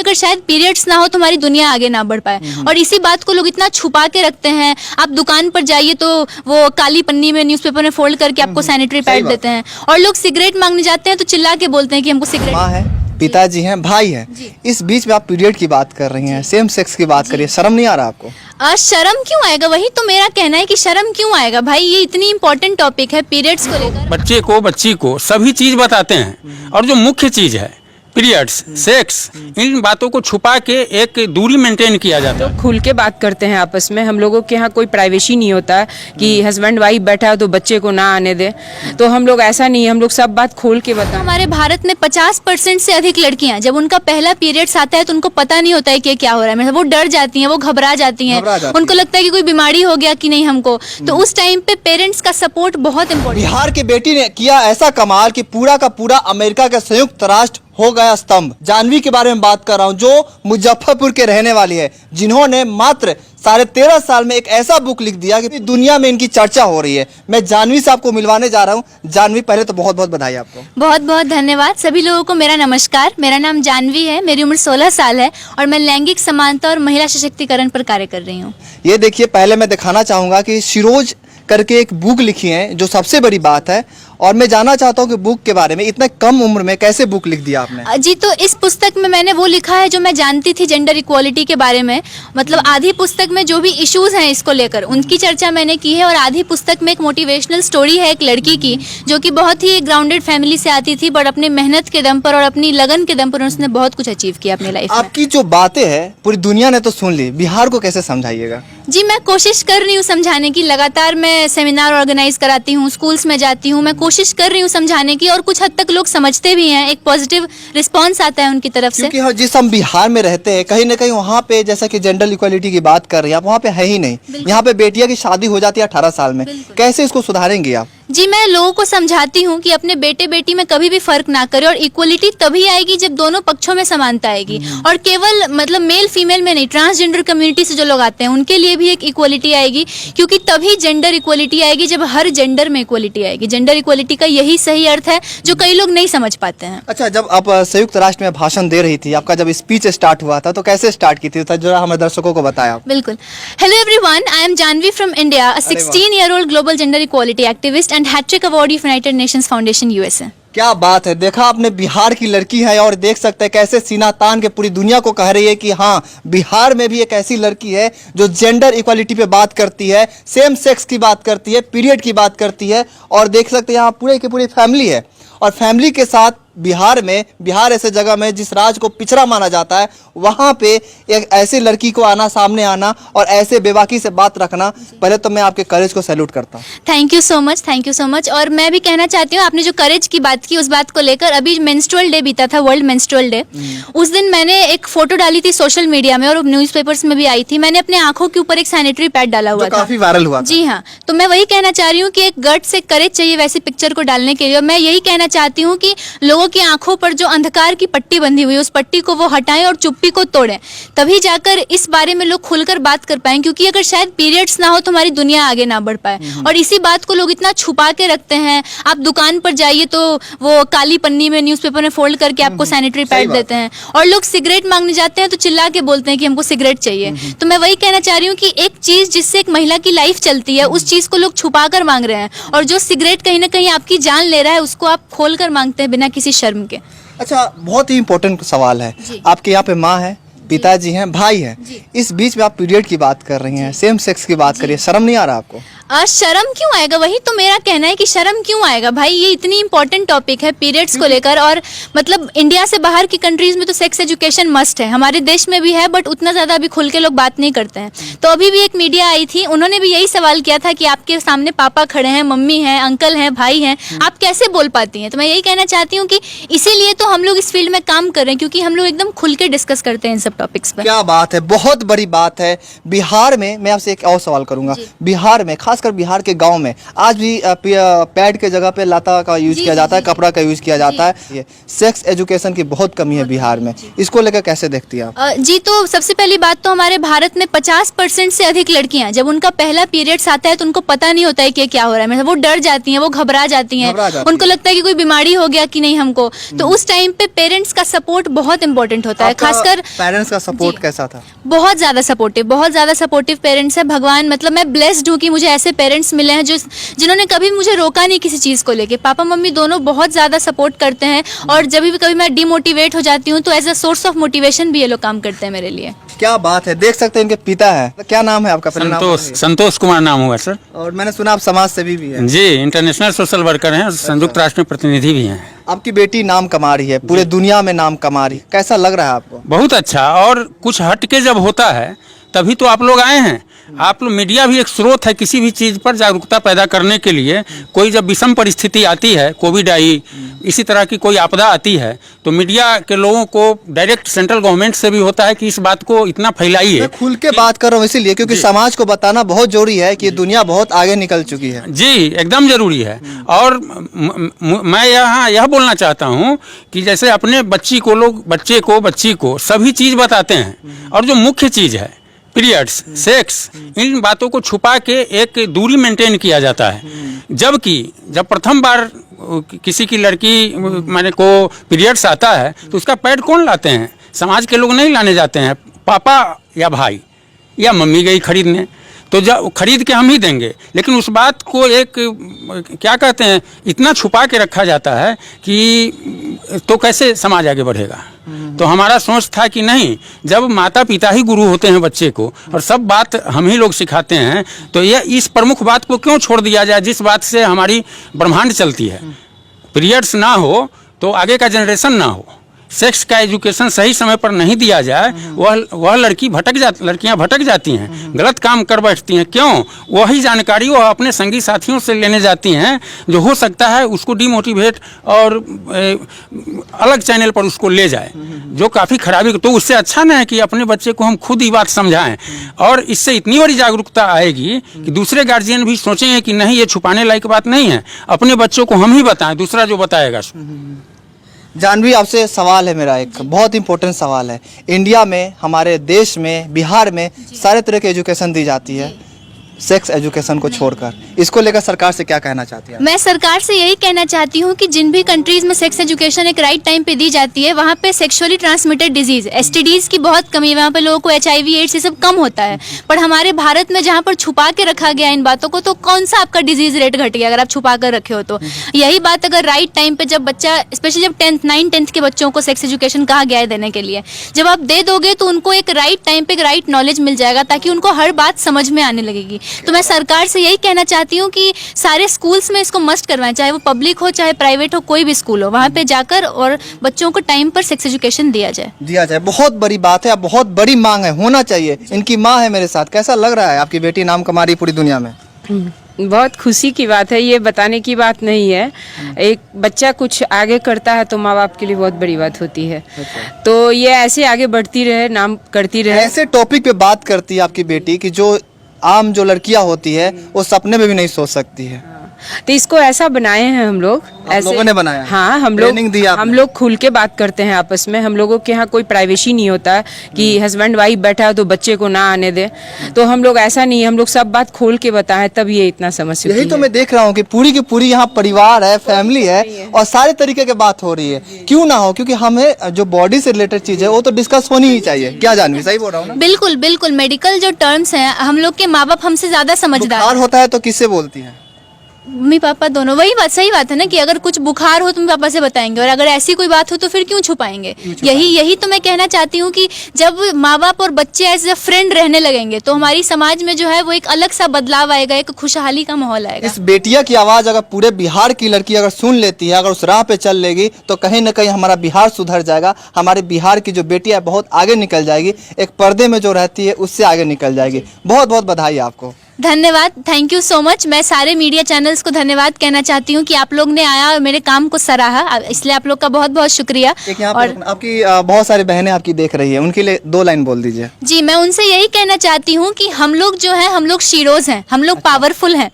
अगर शायद पीरियड्स ना हो तो हमारी दुनिया आगे ना बढ़ पाए। और इसी बात को लोग इतना छुपा के रखते हैं। आप दुकान पर जाइए तो वो काली पन्नी में न्यूज़पेपर में फोल्ड करके आपको सैनिटरी पैड देते हैं, और लोग सिगरेट मांगने जाते हैं तो चिल्ला के बोलते हैं कि हमको सिगरेट। माँ है, पिताजी हैं, भाई हैं, इस बीच में आप पीरियड की बात कर रही हैं, सेम सेक्स की बात करिए, शर्म नहीं आ रहा आपको? शर्म क्यों आएगा? वही तो मेरा कहना है कि शर्म क्यों आएगा भाई, ये इतनी इंपॉर्टेंट टॉपिक है पीरियड्स को लेकर। बच्चे को बच्ची को सभी चीज बताते हैं, और जो मुख्य चीज है पीरियड्स, सेक्स, इन बातों को छुपा के एक दूरी मेंटेन किया जाता है। खुल के बात करते हैं आपस में, हम लोगों के यहाँ कोई प्राइवेसी नहीं होता कि हस्बैंड वाइफ बैठा है तो बच्चे को ना आने दे, तो हम लोग ऐसा नहीं है, हम लोग सब बात खोल के बताते हैं। हमारे भारत में 50% से अधिक लड़कियां जब उनका पहला पीरियड्स आता है तो उनको पता नहीं होता है कि क्या हो रहा है, मतलब वो डर जाती हैं, वो घबरा जाती हैं, उनको लगता है कि कोई बीमारी हो गया कि नहीं हमको। तो उस टाइम पे पेरेंट्स का सपोर्ट बहुत इंपॉर्टेंट। बिहार की बेटी ने किया ऐसा कमाल कि पूरा का पूरा अमेरिका के संयुक्त राष्ट्र हो गया स्तंभ। जानवी के बारे में बात कर रहा हूं, जो मुजफ्फरपुर के रहने वाली है, जिन्होंने मात्र 13.5 साल में एक ऐसा बुक लिख दिया कि दुनिया में इनकी चर्चा हो रही है। मैं जानवी से आपको मिलवाने जा रहा हूं। जानवी, पहले तो बहुत बहुत बधाई आपको। बहुत बहुत धन्यवाद। सभी लोगों को मेरा नमस्कार। मेरा नाम जानवी है, मेरी उम्र 16 साल है और मैं लैंगिक समानता और महिला सशक्तिकरण पर कार्य कर रही हूँ। ये देखिए, पहले मैं दिखाना चाहूंगा कि शिरोज करके एक बुक लिखी है, जो सबसे बड़ी बात है, और मैं जानना चाहता हूँ कि बुक के बारे में, इतने कम उम्र में कैसे बुक लिख दिया आपने? जी, तो इस पुस्तक में मैंने वो लिखा है जो मैं जानती थी जेंडर इक्वालिटी के बारे में। मतलब आधी पुस्तक में जो भी इश्यूज हैं इसको लेकर उनकी चर्चा मैंने की है, और आधी पुस्तक में एक मोटिवेशनल स्टोरी है एक लड़की की जो कि बहुत ही ग्राउंडेड फैमिली से आती थी, बट अपनी मेहनत के दम पर और अपनी लगन के दम पर उसने बहुत कुछ अचीव किया अपनी लाइफ में। आपकी जो बातें हैं पूरी दुनिया ने तो सुन ली, बिहार को कैसे समझाइएगा? जी, मैं कोशिश कर रही हूँ समझाने की। लगातार मैं सेमिनार ऑर्गेनाइज कराती हूँ, स्कूल्स में जाती हूँ, मैं कोशिश कर रही हूँ समझाने की, और कुछ हद तक लोग समझते भी हैं, एक पॉजिटिव रिस्पांस आता है उनकी तरफ से। क्योंकि जिस हम बिहार में रहते हैं, कहीं ना कहीं वहाँ पे जैसा कि जेंडर इक्वालिटी की बात कर रही हैं आप, वहाँ पे है ही नहीं। यहाँ पे बेटियां की शादी हो जाती है 18 साल में। कैसे इसको सुधारेंगे आप? जी, मैं लोगों को समझाती हूँ कि अपने बेटे बेटी में कभी भी फर्क ना करें, और इक्वलिटी तभी आएगी जब दोनों पक्षों में समानता आएगी। और केवल मतलब मेल फीमेल में नहीं, ट्रांसजेंडर कम्युनिटी से जो लोग आते हैं उनके लिए भी एक इक्वलिटी आएगी, क्योंकि तभी जेंडर इक्वलिटी आएगी जब हर जेंडर में इक्वलिटी आएगी। जेंडर इक्वलिटी का यही सही अर्थ है जो कई लोग नहीं समझ पाते हैं। अच्छा, जब आप संयुक्त राष्ट्र में भाषण दे रही थी, आपका जब स्पीच स्टार्ट हुआ था तो कैसे स्टार्ट की थी, जरा हमारे दर्शकों को बताया। बिल्कुल। Hello everyone, I am Janvi from India, a 16-year-old global gender equality activist and hattrick awardee United Nations Foundation USA. क्या बात है, देखा आपने, बिहार की लड़की है और देख सकते हैं कैसे सीना तान के पूरी दुनिया को कह रही है कि हाँ, बिहार में भी एक ऐसी लड़की है जो जेंडर इक्वालिटी पे बात करती है, सेम सेक्स की बात करती है, पीरियड की बात करती है। और देख सकते हैं यहाँ पूरे की पूरी फैमिली है, और फैमिली के साथ बिहार ऐसे जगह में जिस राज्य को पिछड़ा माना जाता है, वहाँ पे एक ऐसी लड़की को आना, सामने आना और ऐसे बेबाकी से बात रखना, पहले तो मैं आपके करेज को सैल्यूट करता हूँ। Thank you so much, thank you so much. और मैं भी कहना चाहती हूँ, आपने जो करेज की बात की उस बात को लेकर, अभी मेंस्ट्रुअल डे बीता था, वर्ल्ड मेंस्ट्रुअल डे। उस दिन मैंने एक फोटो डाली थी सोशल मीडिया में और न्यूज़पेपर्स में भी आई थी। मैंने अपने आंखों के ऊपर एक सैनिटरी पैड डाला हुआ था, काफी वायरल हुआ था। जी हाँ, तो मैं वही कहना चाह रही हूँ कि एक गट से करेज चाहिए वैसी पिक्चर को डालने के लिए। मैं यही कहना चाहती हूँ कि लोगों की आंखों पर जो अंधकार की पट्टी बंधी हुई है उस पट्टी को वो हटाएं और चुप्पी को तोड़ें, तभी जाकर इस बारे में लोग खुलकर बात कर पाएं। क्योंकि अगर शायद पीरियड्स ना हो तो हमारी दुनिया आगे ना बढ़ पाए, और इसी बात को लोग इतना छुपा के रखते हैं। आप दुकान पर जाइए तो वो काली पन्नी में न्यूज़पेपर में फोल्ड करके आपको सैनिटरी पैड देते हैं, और लोग सिगरेट मांगने जाते हैं तो चिल्ला के बोलते हैं कि हमको सिगरेट चाहिए। तो मैं वही कहना चाह रही हूँ कि एक चीज जिससे एक महिला की लाइफ चलती है, उस चीज को लोग छुपा कर मांग रहे हैं, और जो सिगरेट कहीं ना कहीं आपकी जान ले रहा है उसको आप खोल कर मांगते हैं बिना किसी शर्म के। अच्छा, बहुत ही इंपॉर्टेंट सवाल है। आपके यहाँ पे माँ है, पिताजी हैं, भाई हैं, इस बीच में आप पीरियड की बात कर रही हैं, सेम सेक्स की बात करिए, शर्म नहीं आ रहा आपको? शर्म क्यों आएगा? वही तो मेरा कहना है कि शर्म क्यों आएगा भाई, ये इतनी इंपॉर्टेंट टॉपिक है पीरियड्स को लेकर। और मतलब इंडिया से बाहर की कंट्रीज में तो सेक्स एजुकेशन मस्ट है, हमारे देश में भी है, बट उतना ज्यादा अभी खुल के लोग बात नहीं करते हैं। तो अभी भी एक मीडिया आई थी, उन्होंने भी यही सवाल किया था कि आपके सामने पापा खड़े हैं, मम्मी हैं, अंकल हैं, भाई हैं, आप कैसे बोल पाती हैं? तो मैं यही कहना चाहती हूँ कि इसीलिए तो हम लोग इस फील्ड में काम कर रहे हैं, क्योंकि हम लोग एकदम खुल के डिस्कस करते हैं इन सब टॉपिक्स पर। क्या बात है, बहुत बड़ी बात है। बिहार में मैं आपसे एक और सवाल करूंगा, बिहार में खास खासकर बिहार के गांव में आज भी पैड के जगह पे लाता का यूज किया जाता है, कपड़ा का यूज किया जाता है। ये सेक्स एजुकेशन की बहुत कमी है बिहार में, इसको लेकर कैसे देखती है आप? जी, तो सबसे पहली बात तो हमारे भारत में 50% से अधिक लड़कियां जब उनका पहला पीरियड्स आता है तो उनको पता नहीं होता है कि क्या हो रहा है, मतलब वो डर जाती हैं, वो घबरा जाती हैं, उनको लगता है कि कोई बीमारी हो गया कि नहीं हमको। तो उस टाइम पे पेरेंट्स का सपोर्ट बहुत इंपॉर्टेंट होता है, खासकर पेरेंट्स का सपोर्ट कैसा था? बहुत ज्यादा सपोर्टिव पेरेंट्स है। भगवान, मतलब मैं ब्लेस्ड हूँ कि मुझे ऐसे पेरेंट्स मिले हैं जिन्होंने कभी मुझे रोका नहीं किसी चीज को लेके। पापा मम्मी दोनों बहुत ज्यादा सपोर्ट करते हैं और जब भी कभी मैं डिमोटिवेट हो जाती हूँ तो as a source of motivation भी ये लोग काम करते हैं मेरे लिए। क्या बात है, देख सकते हैं इनके पिता है। क्या नाम है आपका? संतोष कुमार नाम हुआ सर। और मैंने सुना आप समाज सेवी भी हैं। जी, इंटरनेशनल सोशल वर्कर हैं, संयुक्त राष्ट्र में प्रतिनिधि भी हैं। आपकी बेटी नाम कमा रही है, पूरे दुनिया में नाम कमा रही है, कैसा लग रहा है आपको? बहुत अच्छा, और कुछ हटके जब होता है तभी तो आप लोग आए हैं। आप लोग, मीडिया भी एक स्रोत है किसी भी चीज़ पर जागरूकता पैदा करने के लिए। कोई जब विषम परिस्थिति आती है, कोविड आई, इसी तरह की कोई आपदा आती है, तो मीडिया के लोगों को डायरेक्ट सेंट्रल गवर्नमेंट से भी होता है कि इस बात को इतना फैलाइए। मैं खुल के बात कर रहा हूँ इसीलिए क्योंकि समाज को बताना बहुत जरूरी है कि दुनिया बहुत आगे निकल चुकी है। जी, एकदम जरूरी है। और मैं यहाँ यह बोलना चाहता हूँ कि जैसे अपने बच्ची को सभी चीज़ बताते हैं, और जो मुख्य चीज़ है पीरियड्स, सेक्स, इन बातों को छुपा के एक दूरी मेंटेन किया जाता है। जबकि जब प्रथम बार किसी की लड़की माने को पीरियड्स आता है तो उसका पैड कौन लाते हैं? समाज के लोग नहीं लाने जाते हैं, पापा या भाई या मम्मी गई खरीदने, तो जब खरीद के हम ही देंगे। लेकिन उस बात को एक क्या कहते हैं, इतना छुपा के रखा जाता है कि तो कैसे समाज आगे बढ़ेगा। तो हमारा सोच था कि नहीं, जब माता पिता ही गुरु होते हैं बच्चे को और सब बात हम ही लोग सिखाते हैं, तो यह इस प्रमुख बात को क्यों छोड़ दिया जाए जिस बात से हमारी ब्रह्मांड चलती है। पीरियड्स ना हो तो आगे का जनरेशन ना हो। सेक्स का एजुकेशन सही समय पर नहीं दिया जाए, वह लड़कियां भटक जाती हैं, गलत काम कर बैठती हैं। क्यों? वही जानकारी वो अपने संगी साथियों से लेने जाती हैं जो हो सकता है उसको डिमोटिवेट और अलग चैनल पर उसको ले जाए, जो काफ़ी खराबी। तो उससे अच्छा ना है कि अपने बच्चे को हम खुद ही बात समझाएं, और इससे इतनी बड़ी जागरूकता आएगी कि दूसरे गार्जियन भी सोचेंगे कि नहीं, ये छुपाने लायक बात नहीं है, अपने बच्चों को हम ही बताएं, दूसरा जो बताएगा। जानवी, आपसे सवाल है मेरा, एक बहुत इंपॉर्टेंट सवाल है। इंडिया में, हमारे देश में, बिहार में सारे तरह की एजुकेशन दी जाती है, सेक्स एजुकेशन को छोड़कर। इसको लेकर सरकार से क्या कहना चाहती है? मैं सरकार से यही कहना चाहती हूँ कि जिन भी कंट्रीज में सेक्स एजुकेशन एक राइट टाइम पे दी जाती है, वहाँ पे सेक्सुअली ट्रांसमिटेड डिजीज, STDs की बहुत कमी है, वहाँ पे लोगों को HIV एड्स ये सब कम होता है। पर हमारे भारत में जहाँ पर छुपा के रखा गया इन बातों को, तो कौन सा आपका डिजीज रेट घट गया अगर आप छुपा कर रखे हो तो। यही बात अगर राइट टाइम पे, जब बच्चा, स्पेशली जब 9th-10th के बच्चों को सेक्स एजुकेशन कहा गया है देने के लिए, जब आप दे दोगे तो उनको एक राइट टाइम पे एक राइट नॉलेज मिल जाएगा, ताकि उनको हर बात समझ में आने लगेगी। तो मैं सरकार से यही कहना चाहती हूँ कि सारे स्कूल्स में इसको मस्ट करवाएं, चाहे वो पब्लिक हो चाहे प्राइवेट हो, कोई भी स्कूल हो, वहाँ पे जाकर और बच्चों को टाइम पर सेक्स एजुकेशन दिया जाए। बहुत बड़ी बात है, बहुत बड़ी मांग है, होना चाहिए। इनकी माँ है मेरे साथ, कैसा लग रहा है? आपकी बेटी नाम कमा रही पूरी दुनिया में। बहुत खुशी की बात है, ये बताने की बात नहीं है। एक बच्चा कुछ आगे करता है तो माँ बाप के लिए बहुत बड़ी बात होती है। तो ये ऐसे आगे बढ़ती रहे, नाम करती रहे। ऐसे टॉपिक पे बात करती है आपकी बेटी कि जो आम जो लड़कियां होती है वो सपने में भी नहीं सोच सकती है। तो इसको ऐसा बनाए हैं हम लोग, ऐसे लोगों ने बनाया। हाँ, हम लोग खुल के बात करते हैं आपस में। हम लोगों के यहाँ कोई प्राइवेसी नहीं होता है कि हस्बैंड वाइफ बैठा है तो बच्चे को ना आने दे। तो हम लोग ऐसा नहीं, हम लोग सब बात खोल के बताएं, तब ये इतना समस्या। यही तो मैं देख रहा हूँ कि पूरी की पूरी यहाँ परिवार है, फैमिली है, और सारे तरीके की बात हो रही है। क्यों ना हो, क्योंकि हमें जो बॉडी से रिलेटेड चीज है वो तो डिस्कस होनी ही चाहिए। क्या जानवी, सही बोल रहा हूँ ना? बिल्कुल बिल्कुल, मेडिकल जो टर्म्स हैं, हम लोग के माँ बाप हमसे ज्यादा समझदार बुखार होता है तो किससे बोलती है? मम्मी पापा दोनों। वही बात, सही बात है ना कि अगर कुछ बुखार हो तो मम्मी पापा से बताएंगे, और अगर ऐसी कोई बात हो तो फिर क्यों छुपाएंगे। यही तो मैं कहना चाहती हूँ कि जब माँ बाप और बच्चे एज ए फ्रेंड रहने लगेंगे तो हमारी समाज में जो है वो एक अलग सा बदलाव आएगा, एक खुशहाली का माहौल आएगा। इस बेटिया की आवाज अगर पूरे बिहार की लड़की अगर सुन लेती है, अगर उस राह पे चल लेगी, तो कहीं ना कहीं हमारा बिहार सुधर जाएगा। हमारे बिहार की जो बेटियां बहुत आगे निकल जाएगी, एक पर्दे में जो रहती है उससे आगे निकल जाएगी। बहुत बहुत बधाई आपको। धन्यवाद, थैंक यू सो मच। मैं सारे मीडिया चैनल्स को धन्यवाद कहना चाहती हूँ कि आप लोग ने आया और मेरे काम को सराहा, इसलिए आप लोग का बहुत बहुत शुक्रिया। एक यहाँ और पे आपकी बहुत सारी बहनें आपकी देख रही है, उनके लिए 2 लाइन बोल दीजिए। जी, मैं उनसे यही कहना चाहती हूँ कि हम लोग जो है, हम लोग शीरोज हैं, हम लोग पावरफुल हैं।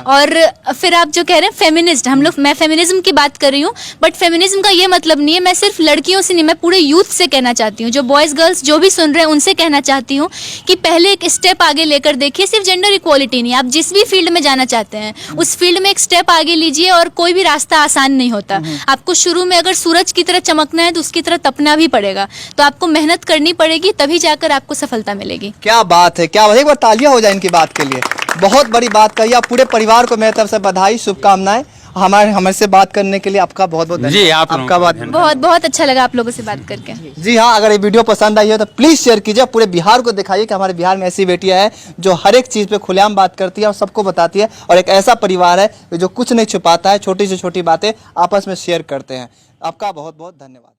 और फिर आप जो कह रहे हैं फेमिनिस्ट, हम लोग, मैं फेमिनिज्म की बात कर रही हूँ, बट फेमिनिज्म का ये मतलब नहीं है, मैं सिर्फ लड़कियों से नहीं, मैं पूरे यूथ से कहना चाहती हूँ, जो बॉयज़ गर्ल्स जो भी सुन रहे हैं उनसे कहना चाहती हूँ कि पहले एक स्टेप आगे लेकर देखिए। सिर्फ जेंडर इक्वालिटी नहीं, आप जिस भी फील्ड में जाना चाहते हैं उस फील्ड में एक स्टेप आगे लीजिए, और कोई भी रास्ता आसान नहीं होता। आपको शुरू में अगर सूरज की तरह चमकना है तो उसकी तरह तपना भी पड़ेगा, तो आपको मेहनत करनी पड़ेगी, तभी जाकर आपको सफलता मिलेगी। क्या बात है, क्या बात है। एक बार तालियां हो जाए इनकी बात के लिए, बहुत बड़ी बात कही। आप पूरे परिवार को मेरी तरफ से बधाई, शुभकामनाएं। हमारे से बात करने के लिए आपका बहुत बहुत जी, आप लोगों आपका का बात बहुत बहुत अच्छा लगा आप लोगों से बात करके। जी हाँ, अगर ये वीडियो पसंद आई हो तो प्लीज़ शेयर कीजिए, पूरे बिहार को दिखाइए कि हमारे बिहार में ऐसी बेटियां हैं जो हर एक चीज़ पे खुलेआम बात करती है और सबको बताती है, और एक ऐसा परिवार है जो कुछ नहीं छुपाता है, छोटी से छोटी बातें आपस में शेयर करते हैं। आपका बहुत बहुत धन्यवाद।